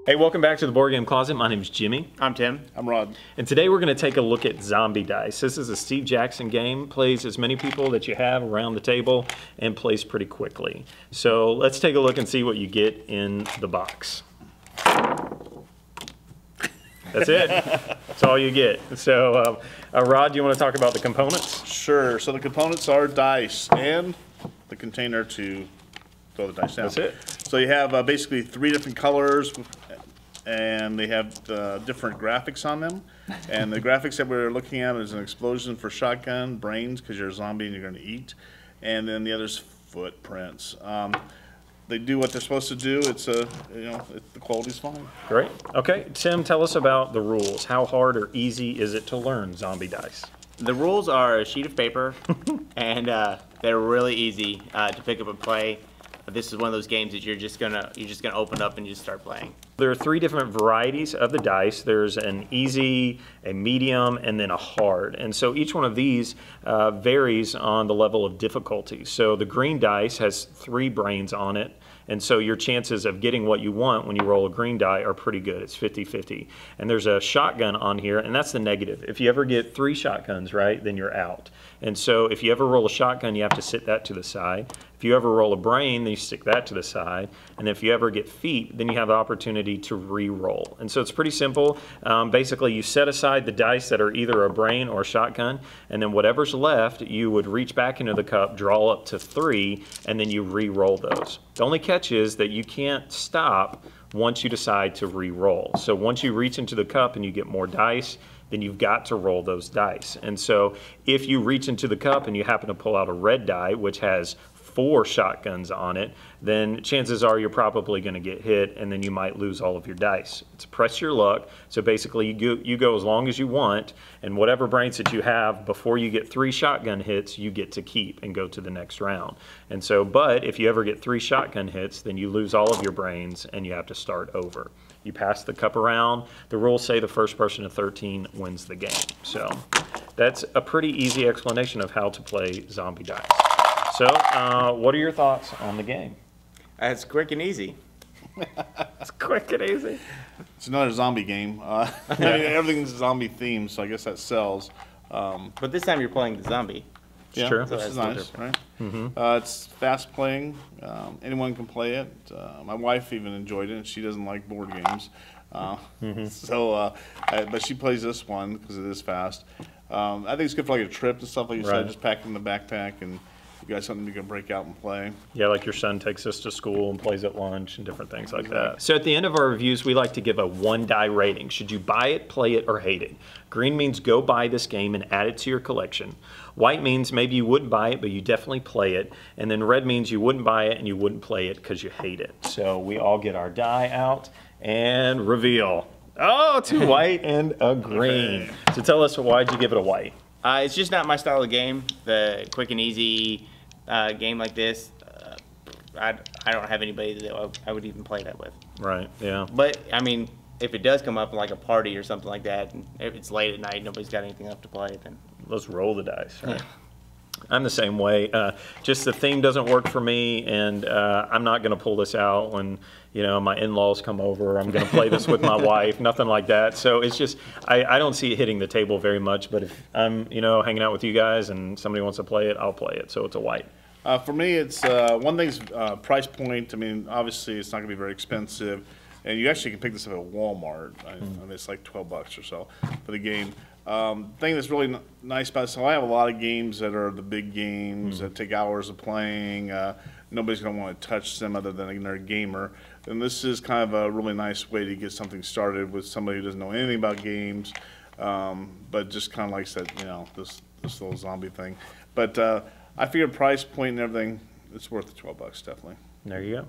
Hey, welcome back to the Board Game Closet. My name's Jimmy. I'm Tim. I'm Rod. And today we're going to take a look at Zombie Dice. This is a Steve Jackson game. Plays as many people that you have around the table and plays pretty quickly. So let's take a look and see what you get in the box. That's it. That's all you get. So, Rod, do you want to talk about the components? Sure. So the components are dice and the container to throw the dice down. That's it. So you have basically 3 different colors, and they have different graphics on them. And the graphics that we're looking at is an explosion for shotgun, brains because you're a zombie and you're going to eat, and then the other's footprints. They do what they're supposed to do. It's the quality's fine. Great. Okay, Tim, tell us about the rules. How hard or easy is it to learn Zombie Dice? The rules are a sheet of paper, and they're really easy to pick up and play. This is one of those games that you're just gonna open up and just start playing. There are 3 different varieties of the dice. There's an easy, a medium, and then a hard. And so each one of these varies on the level of difficulty. So the green dice has 3 brains on it. And so your chances of getting what you want when you roll a green die are pretty good. It's 50-50. And there's a shotgun on here, and that's the negative. If you ever get 3 shotguns, right, then you're out. And so if you ever roll a shotgun, you have to sit that to the side. If you ever roll a brain, then you stick that to the side. And if you ever get feet, then you have the opportunity to re-roll. And so it's pretty simple. Basically, you set aside the dice that are either a brain or a shotgun, and then whatever's left, you would reach back into the cup, draw up to 3, and then you re-roll those. The only catch is that you can't stop once you decide to re-roll. So once you reach into the cup and you get more dice, then you've got to roll those dice. And so if you reach into the cup and you happen to pull out a red die, which has 4 shotguns on it, then chances are you're probably going to get hit, and then you might lose all of your dice. It's press your luck. So basically you go as long as you want, and whatever brains that you have before you get 3 shotgun hits, you get to keep and go to the next round. And so, but if you ever get 3 shotgun hits, then you lose all of your brains and you have to start over. You pass the cup around. The rules say the first person to 13 wins the game. So that's a pretty easy explanation of how to play Zombie Dice. So, what are your thoughts on the game? It's quick and easy. It's quick and easy. It's another zombie game. Everything's zombie themed, so I guess that sells. But this time you're playing the zombie. Yeah, true. which is nice, right? Mm-hmm. It's fast playing. Anyone can play it. My wife even enjoyed it, and she doesn't like board games. But she plays this one because it is fast. I think it's good for like a trip and stuff, like you said, just pack it in the backpack, and you got something you can break out and play. Yeah, like your son takes us to school and plays at lunch and different things like that. So at the end of our reviews, we like to give a 1 die rating. Should you buy it, play it, or hate it? Green means go buy this game and add it to your collection. White means maybe you wouldn't buy it, but you definitely play it. And then red means you wouldn't buy it and you wouldn't play it because you hate it. So we all get our die out and reveal. Oh, 2 white and a green. So tell us, why'd you give it a white? It's just not my style of game. The quick and easy game like this, I don't have anybody that I would even play that with. Right, yeah. But, I mean, if it does come up like a party or something like that, and if it's late at night, nobody's got anything up to play, then... Let's roll the dice, right? I'm the same way. Just the theme doesn't work for me, and I'm not going to pull this out when my in-laws come over. I'm going to play this with my wife, nothing like that. So it's just, I don't see it hitting the table very much, but if I'm hanging out with you guys and somebody wants to play it, I'll play it. So it's a white. For me, it's one thing's price point. I mean, obviously, it's not going to be very expensive, and you actually can pick this up at Walmart. I mean, it's like $12 or so for the game. Thing that's really nice about it, so I have a lot of games that are the big games that take hours of playing. Nobody's going to want to touch them other than they're a gamer. And this is kind of a really nice way to get something started with somebody who doesn't know anything about games, but just kind of likes that, this little zombie thing. But I figured price point and everything, it's worth the $12, definitely. There you go.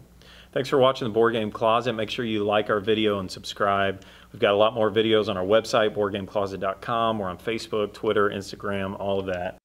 Thanks for watching the Board Game Closet. Make sure you like our video and subscribe. We've got a lot more videos on our website, BoardGameCloset.com. We're on Facebook, Twitter, Instagram, all of that.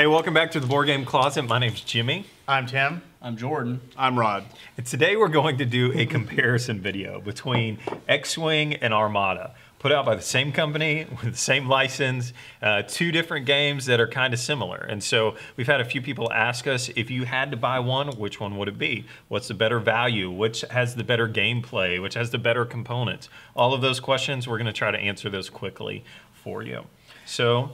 Hey, welcome back to the Board Game Closet. My name's Jimmy. I'm Tim. I'm Jordan. I'm Rod. And today we're going to do a comparison video between X-Wing and Armada, put out by the same company with the same license, two different games that are kind of similar. And so we've had a few people ask us, if you had to buy one, which one would it be? What's the better value? Which has the better gameplay? Which has the better components? All of those questions, we're going to try to answer those quickly for you. So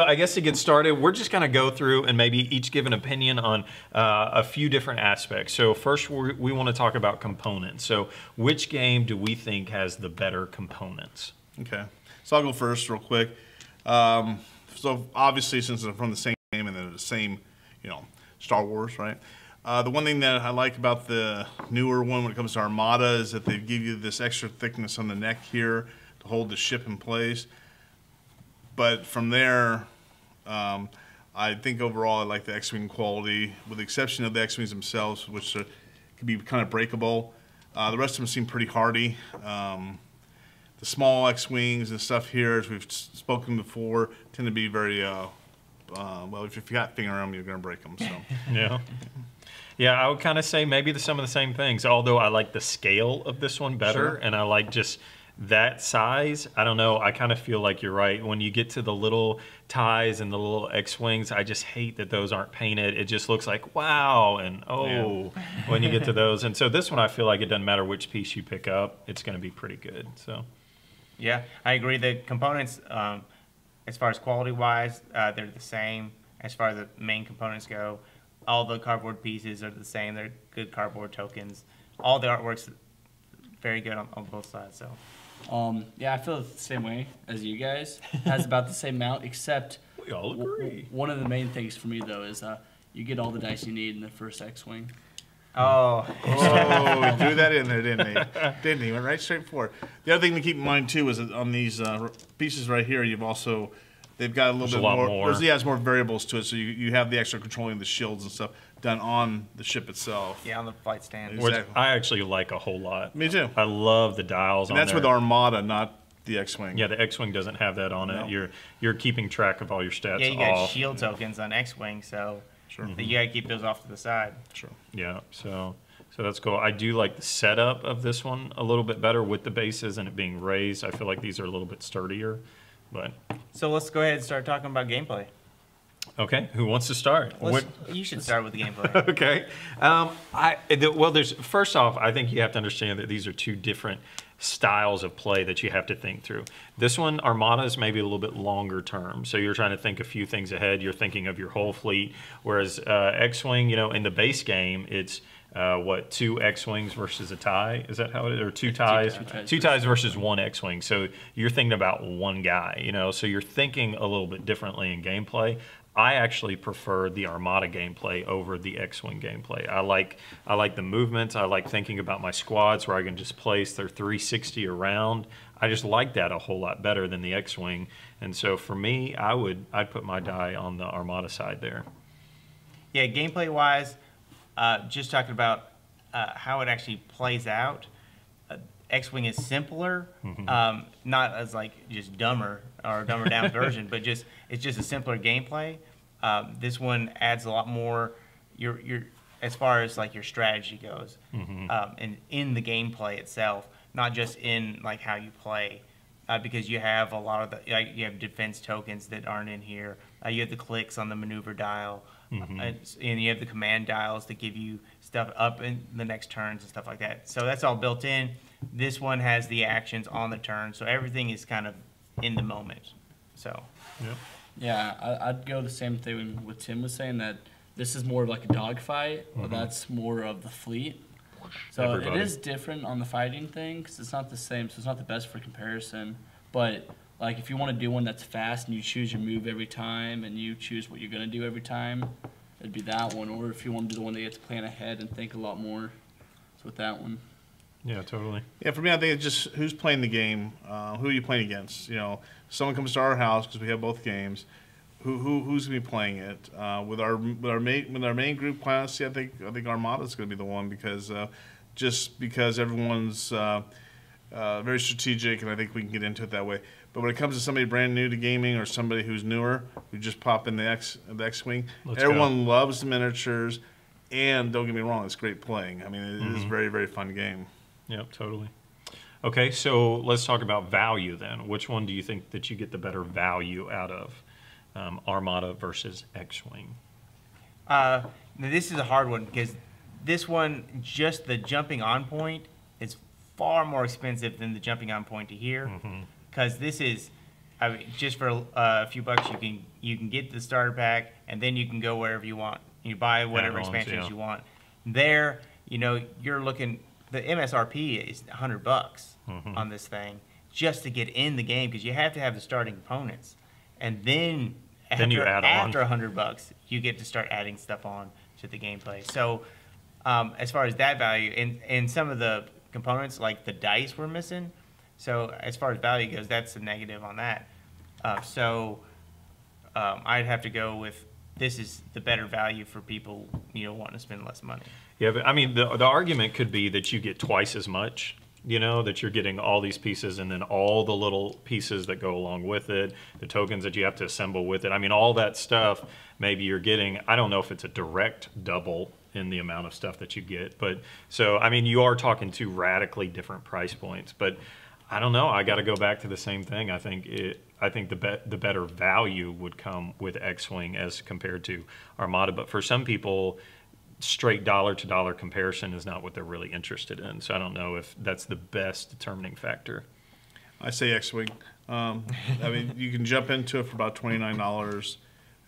I guess to get started, we're just going to go through and maybe each give an opinion on a few different aspects. So first, we want to talk about components. So which game do we think has the better components? Okay, so I'll go first real quick. So obviously, since they're from the same game and they're the same, Star Wars, right? The one thing that I like about the newer one when it comes to Armada is that they give you this extra thickness on the neck here to hold the ship in place. But from there, I think overall I like the X-Wing quality, with the exception of the X-Wings themselves, which can be kind of breakable. The rest of them seem pretty hardy. The small X-Wings and stuff here, as we've spoken before, tend to be very, well, if you got finger on them, you're going to break them. So. Yeah. Yeah, I would kind of say maybe some of the same things, although I like the scale of this one better, Sure. and I like just that size. I don't know, I kind of feel like you're right. When you get to the little ties and the little X-Wings, I just hate that those aren't painted. It just looks like, wow, and oh, when you get to those. And so this one, I feel like it doesn't matter which piece you pick up, it's going to be pretty good. So, Yeah, I agree. The components, as far as quality-wise, they're the same. As far as the main components go, all the cardboard pieces are the same. They're good cardboard tokens. All the artwork's very good on both sides. So. Yeah, I feel the same way as you guys. It has about the same amount, except we all agree. one of the main things for me, though, is you get all the dice you need in the first X-Wing. Oh. Oh, he threw that in there, didn't he? Didn't he? Went right straight for it. The other thing to keep in mind, too, is that on these pieces right here, they've got a little bit more. There's more variables to it, so you have the extra controlling of the shields and stuff done on the ship itself. Yeah, on the flight stand. Exactly. Which I actually like a whole lot. Me too. I love the dials And on that's there. with Armada, not the X-Wing. Yeah, the X-Wing doesn't have that on No. it. You're keeping track of all your stats Yeah, you got off. shield tokens on X-Wing, so Sure. you got to keep those off to the side. Sure. Yeah, so that's cool. I do like the setup of this one a little bit better with the bases and it being raised. I feel like these are a little bit sturdier, but So let's go ahead and start talking about gameplay. okay. Who wants to start? You should start with the gameplay. Okay. Well, there's first off, I think you have to understand that these are two different styles of play that you have to think through. This one, Armada, is maybe a little bit longer term, so you're trying to think a few things ahead. You're thinking of your whole fleet, whereas X-Wing, in the base game, it's two X-Wings versus a tie? Is that how it is? Or two ties? Two ties versus one X-Wing. So you're thinking about one guy, so you're thinking a little bit differently in gameplay. I actually prefer the Armada gameplay over the X-Wing gameplay. I like the movements. I like thinking about my squads where I can just place their 360 around. I just like that a whole lot better than the X-Wing. And so for me, I'd put my die on the Armada side there. Yeah, gameplay-wise, just talking about how it actually plays out, X-Wing is simpler, not as just dumber or dumber down version, but it's just a simpler gameplay. This one adds a lot more your as far as your strategy goes, and in the gameplay itself, not just in how you play, because you have a lot of you have defense tokens that aren't in here. You have the clicks on the maneuver dial, and you have the command dials that give you stuff up in the next turns and stuff like that. So that's all built in. This one has the actions on the turn, so everything is kind of in the moment. So. Yep. Yeah, I'd go the same thing with Tim was saying, that this is more of like a dogfight, but that's more of the fleet. So Everybody. It is different on the fighting thing, because it's not the same, so it's not the best for comparison. But if you want to do one that's fast and you choose your move every time and you choose what you're going to do every time, it'd be that one. Or if you want to do the one that you have to plan ahead and think a lot more, it's with that one. Yeah, totally. Yeah, for me, I think it's just who's playing the game, who are you playing against? Someone comes to our house because we have both games. Who's going to be playing it? With our main group, honestly, I think Armada's going to be the one because everyone's very strategic, and I think we can get into it that way. But when it comes to somebody brand new to gaming or somebody who's newer, who just pop in the X-Wing, everyone loves the miniatures, and don't get me wrong, it's great playing. I mean, it is a very, very fun game. Yep, totally. Okay, so let's talk about value then. Which one do you think that you get the better value out of, Armada versus X-Wing? Now this is a hard one because this one, just the jumping on point, is far more expensive than the jumping on point to here. Because this is, I mean, just for a few bucks, you can get the starter pack, and then you can go wherever you want. You buy whatever Add-ons, expansions you want. There, you know, you're looking. The MSRP is $100 on this thing just to get in the game because you have to have the starting components, and then you add on. after $100, you get to start adding stuff on to the gameplay. So, as far as that value, and some of the components like the dice were missing. So as far as value goes, that's a negative on that. I'd have to go with this is the better value for people, you know, wanting to spend less money. Yeah, but I mean, the argument could be that you get twice as much, you know, that you're getting all these pieces and then all the little pieces that go along with it, the tokens that you have to assemble with it. I mean, all that stuff, maybe you're getting, I don't know if it's a direct double in the amount of stuff that you get. But so, I mean, you are talking two radically different price points, but I don't know. I got to go back to the same thing. I think the better value would come with X-Wing as compared to Armada. But for some people, straight dollar-to-dollar comparison is not what they're really interested in. So I don't know if that's the best determining factor. I say X-Wing. I mean, you can jump into it for about $29,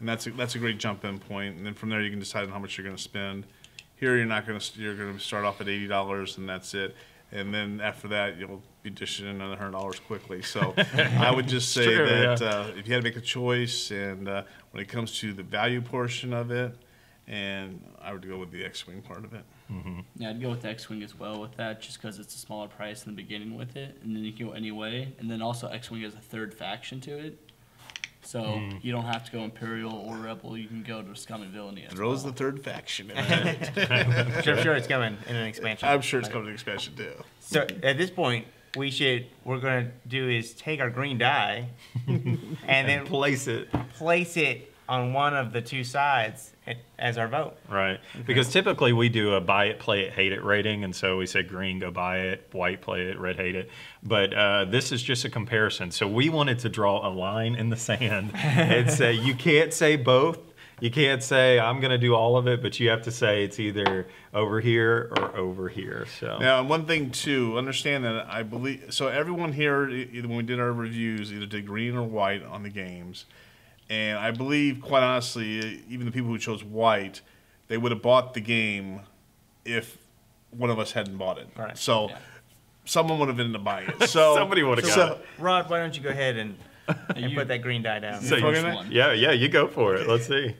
and that's a great jump-in point. And then from there, you can decide on how much you're going to spend. Here, you're going to start off at $80, and that's it. And then after that, you'll be dishing in another $100 quickly. So I would just say that if you had to make a choice, and when it comes to the value portion of it, and I would go with the X-Wing part of it. Yeah, I'd go with the X-Wing as well with that, just because it's a smaller price in the beginning with it, and then you can go any way. And then also X-Wing has a third faction to it, so you don't have to go Imperial or Rebel. You can go to Scum and Villainy as Throws well. the third faction in it. I'm sure it's coming in an expansion. I'm sure it's coming to the expansion too. So at this point, we're going to do is take our green die and then Place it. place it on one of the two sides as our vote. Right. Because typically we do a buy it, play it, hate it rating. And so we say green, go buy it, white, play it, red, hate it. But this is just a comparison. So we wanted to draw a line in the sand and say you can't say both. You can't say I'm going to do all of it, but you have to say it's either over here or over here. So Now, one thing too, understand that I believe so. Everyone here, either when we did our reviews, either did green or white on the games, and I believe, quite honestly, even the people who chose white, they would have bought the game if one of us hadn't bought it. Right. So Yeah. someone would have ended up buying it. So somebody would have got it. Rod, why don't you go ahead and put that green die down? So First one. yeah, you go for it. Let's see.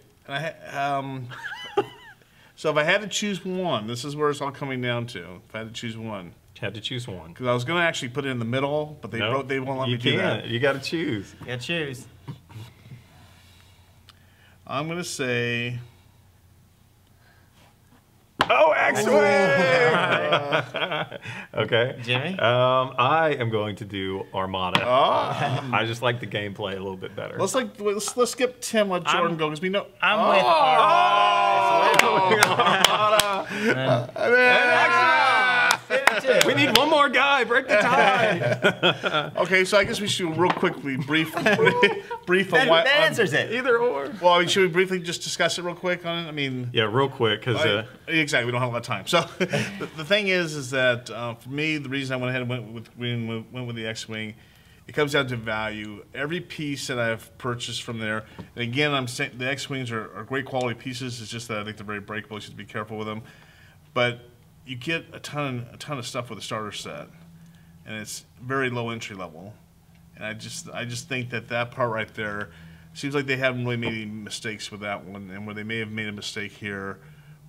So if I had to choose one, this is where it's all coming down to. If I had to choose one, Had to choose one. because I was going to actually put it in the middle, but they No, they won't let you me do that. can't. You got to choose. Yeah, choose. I'm going to say. Oh, X-Wing! Okay. Jimmy? I am going to do Armada. Oh. I just like the gameplay a little bit better. Let's skip Tim. Let Jordan go because we know. I'm with our. We need one more guy. Break the tie. Okay, so I guess we should real quickly brief on why. That answers it. Either or. Well, I mean, should we briefly just discuss it real quick on it? I mean, Yeah, real quick, because exactly, we don't have a lot of time. So the thing is that for me, the reason I went ahead and went with the X-Wing, it comes down to value. Every piece that I've purchased from there, and again, I'm saying the X-Wings are great quality pieces. It's just that I think they're very breakable. You should be careful with them. But you get a ton of stuff with a starter set, and it's very low entry level. And I just think that part right there seems like they haven't really made any mistakes with that one, and where they may have made a mistake here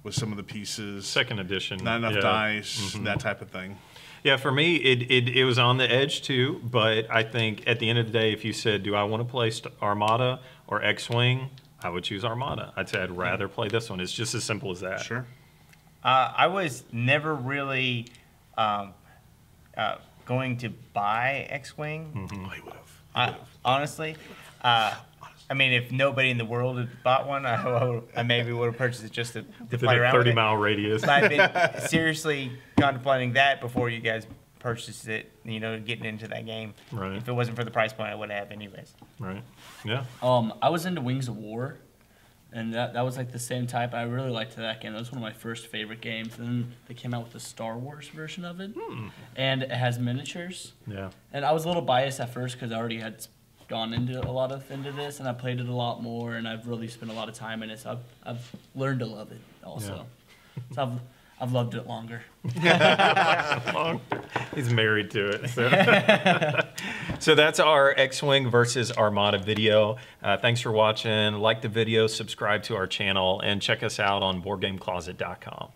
with some of the pieces, second edition. not enough yeah. dice, that type of thing. Yeah, for me, it was on the edge too, but I think at the end of the day, if you said, do I want to play Armada or X-Wing, I would choose Armada. I'd say I'd rather play this one. It's just as simple as that. Sure. I was never really going going to buy X-Wing. Oh, he would have. Honestly, I mean, if nobody in the world had bought one, I maybe would have purchased it just to Within play a around with it. 30-mile radius. But I've been seriously contemplating that before you guys purchased it, you know, getting into that game. Right. If it wasn't for the price point, I would have anyways. Right. Yeah. I was into Wings of War, and that was like the same type. I really liked that game. That was one of my first favorite games. And then they came out with the Star Wars version of it, and it has miniatures. Yeah. And I was a little biased at first because I already had gone into this, and I played it a lot more, and I've really spent a lot of time in it. So I've learned to love it also. So I've loved it longer. He's married to it. So, so that's our X-Wing versus Armada video. Thanks for watching. Like the video, subscribe to our channel, and check us out on BoardGameCloset.com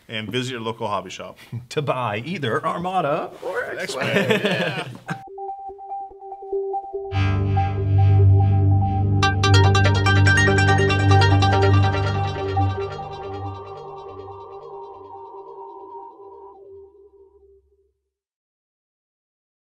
And visit your local hobby shop. to buy either Armada or X-Wing. X-Men, yeah.